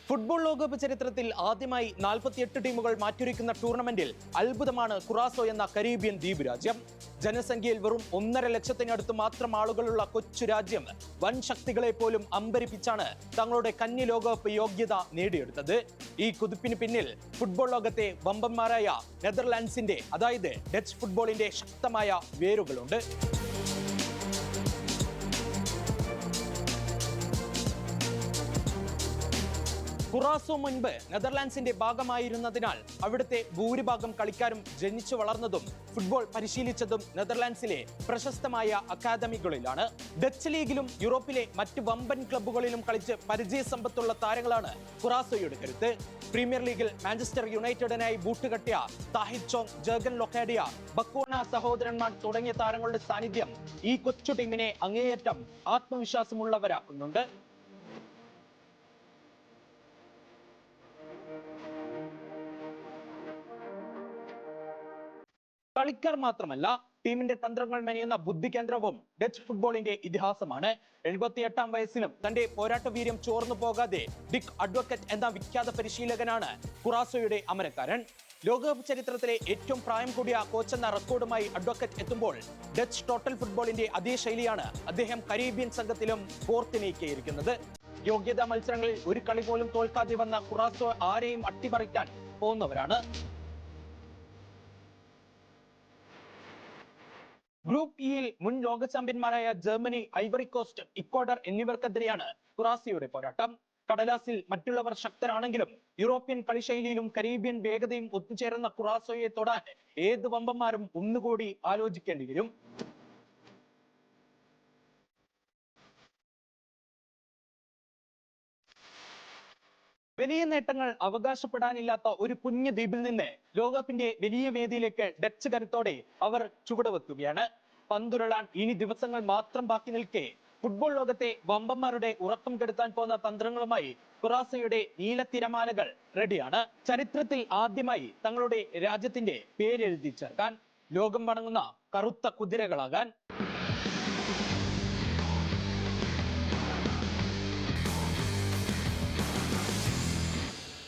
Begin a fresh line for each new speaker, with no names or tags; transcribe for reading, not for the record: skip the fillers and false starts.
Football ലോകകപ്പ് ചരിത്രത്തിൽ ആദ്യമായി 48 ടീമുകൾ മാറ്റുരയ്ക്കുന്ന ടൂർണമെന്റിൽ അത്ഭുതമാണ് കുറാസോ എന്ന കരീബിയൻ ദ്വീപ് രാജ്യം. ജനസംഖ്യയിൽ വെറും 1.5 ലക്ഷത്തിനടുത്ത് മാത്രം ആളുകളുള്ള കൊച്ചു രാജ്യം വൻ ശക്തികളെ പോലും അമ്പരിപ്പിച്ചാണ് തങ്ങളുടെ കന്നി ലോകകപ്പ് യോഗ്യത നേടിയെടുത്തത്. ഈ കുതിപ്പിന് പിന്നിൽ ഫുട്ബോൾ ലോകത്തെ വമ്പന്മാരായ നെതർലാൻഡ്സിന്റെ, അതായത് ഡച്ച് ഫുട്ബോളിന്റെ ശക്തമായ വേരുകളുണ്ട്. കുറാസോ മുൻപ് നെതർലാൻഡ്സിന്റെ ഭാഗമായിരുന്നതിനാൽ അവിടുത്തെ ഭൂരിഭാഗം കളിക്കാരും ജനിച്ചു വളർന്നതും ഫുട്ബോൾ പരിശീലിച്ചതും നെതർലാൻഡ്സിലെ പ്രശസ്തമായ അക്കാദമികളിലാണ്. ഡച്ച് ലീഗിലും യൂറോപ്പിലെ മറ്റ് വമ്പൻ ക്ലബ്ബുകളിലും കളിച്ച് പരിചയസമ്പത്തുള്ള താരങ്ങളാണ് കുറാസോയുടെ കരുത്ത്. പ്രീമിയർ ലീഗിൽ മാഞ്ചസ്റ്റർ യുണൈറ്റഡിനായി ബൂട്ടുകെട്ടിയ താഹിദ് ചോങ്, ജർഗൻ ലൊക്കാഡിയ, ബക്കോണ സഹോദരന്മാർ തുടങ്ങിയ താരങ്ങളുടെ സാന്നിധ്യം ഈ കൊച്ചു ടീമിനെ അങ്ങേയറ്റം ആത്മവിശ്വാസമുള്ളവരാക്കുന്നുണ്ട്. കളിക്കാർ മാത്രമല്ല, ടീമിന്റെ തന്ത്രങ്ങൾ മെനയുന്ന ബുദ്ധികേന്ദ്രവും ഡച്ച് ഫുട്ബോളിന്റെ ഇതിഹാസമാണ്. 78-ാം വയസ്സിലും തന്റെ പോരാട്ട വീര്യം ചോർന്നു പോകാതെ ഡിക് അഡ്വക്കറ്റ് എന്ന വിഖ്യാത പരിശീലകനാണ് കുറാസോയുടെ അമരക്കാരൻ. ലോകകപ്പ് ചരിത്രത്തിലെ ഏറ്റവും പ്രായം കൂടിയ കോച്ചെന്ന റെക്കോർഡുമായി അഡ്വക്കറ്റ് എത്തുമ്പോൾ ഡച്ച് ടോട്ടൽ ഫുട്ബോളിന്റെ അതേ ശൈലിയാണ് അദ്ദേഹം കരീബിയൻ സംഘത്തിലും കോർത്തിണക്കിയിരിക്കുന്നത്. യോഗ്യതാ മത്സരങ്ങളിൽ ഒരു കളി പോലും തോൽക്കാതെ വന്ന കുറാസോ ആരെയും അട്ടിമറിക്കാൻ പോകുന്നവരാണ്. ഗ്രൂപ്പ് ഇയിൽ മുൻ ലോക ചാമ്പ്യന്മാരായ ജർമ്മനി, ഐവറി കോസ്റ്റ്, ഇക്വഡർ എന്നിവർക്കെതിരെയാണ് കുറാസോയുടെ പോരാട്ടം. കടലാസിൽ മറ്റുള്ളവർ ശക്തരാണെങ്കിലും യൂറോപ്യൻ കളിശൈലിയിലും കരീബിയൻ വേഗതയും ഒത്തുചേർന്ന കുറാസോയെ തൊടാൻ ഏത് വമ്പന്മാരും ഒന്നുകൂടി ആലോചിക്കേണ്ടി വരും. വലിയ നേട്ടങ്ങൾ അവകാശപ്പെടാനില്ലാത്ത ഒരു കുഞ്ഞു ദ്വീപിൽ നിന്ന് ലോകകപ്പിന്റെ വലിയ വേദിയിലേക്ക് ഡച്ച് കരുത്തോടെ അവർ ചുവടുവെക്കുകയാണ്. പന്തുരുളാൻ ഇനി ദിവസങ്ങൾ മാത്രം ബാക്കി നിൽക്കെ ഫുട്ബോൾ ലോകത്തെ വമ്പന്മാരുടെ ഉറക്കം കെടുത്താൻ പോകുന്ന തന്ത്രങ്ങളുമായി കുറാസോയുടെ നീലത്തിരമാലകൾ റെഡിയാണ്. ചരിത്രത്തിൽ ആദ്യമായി തങ്ങളുടെ രാജ്യത്തിന്റെ പേരെഴുതി ചേർക്കാൻ, ലോകം വണങ്ങുന്ന കറുത്ത കുതിരകളാകാൻ.